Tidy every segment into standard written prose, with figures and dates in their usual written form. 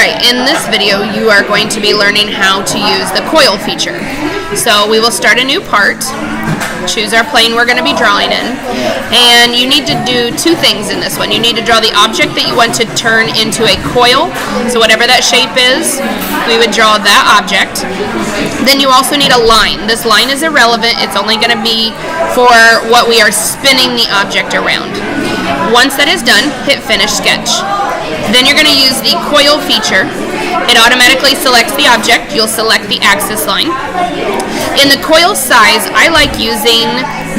Alright, in this video you are going to be learning how to use the coil feature. So we will start a new part, choose our plane we're going to be drawing in, and you need to do two things in this one. You need to draw the object that you want to turn into a coil, so whatever that shape is, we would draw that object. Then you also need a line. This line is irrelevant, it's only going to be for what we are spinning the object around. Once that is done, hit Finish Sketch. Then you're going to use the coil feature. It automatically selects the object. You'll select the axis line. In the coil size, I like using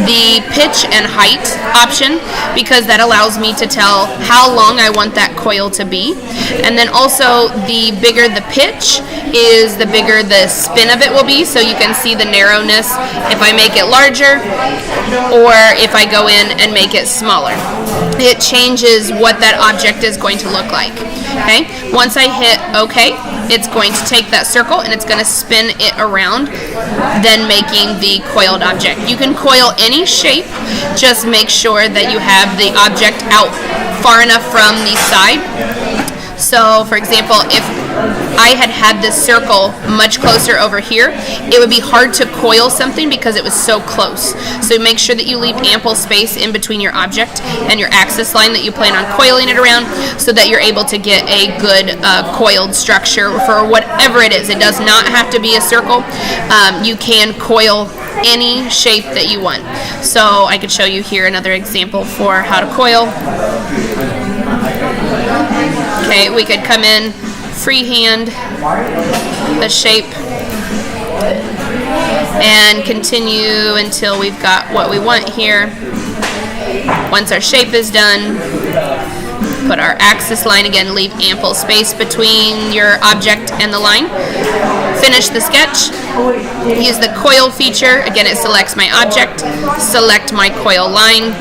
the pitch and height option because that allows me to tell how long I want that coil to be. And then also the bigger the pitch is, the bigger the spin of it will be, so you can see the narrowness if I make it larger or if I go in and make it smaller. It changes what that object is going to look like. Okay? Once I hit OK, it's going to take that circle and it's going to spin it around, then making the coiled object. You can coil any shape, just make sure that you have the object out far enough from the side. So, for example, if I had this circle much closer over here, it would be hard to coil something because it was so close. So make sure that you leave ample space in between your object and your axis line that you plan on coiling it around, so that you're able to get a good coiled structure for whatever it is. It does not have to be a circle. You can coil any shape that you want. So I could show you here another example for how to coil. Okay, we could come in, freehand the shape, and continue until we've got what we want here. Once our shape is done, put our axis line again, leave ample space between your object and the line. Finish the sketch, use the coil feature. Again, it selects my object, select my coil line.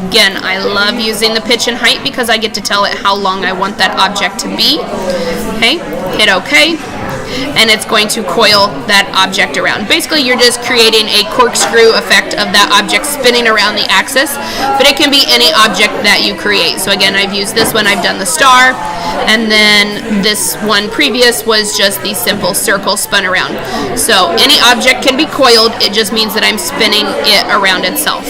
Again, I love using the pitch and height because I get to tell it how long I want that object to be. Okay, hit OK, and it's going to coil that object around. Basically, you're just creating a corkscrew effect of that object spinning around the axis, but it can be any object that you create. So again, I've used this one, I've done the star, and then this one previous was just the simple circle spun around. So any object can be coiled, it just means that I'm spinning it around itself.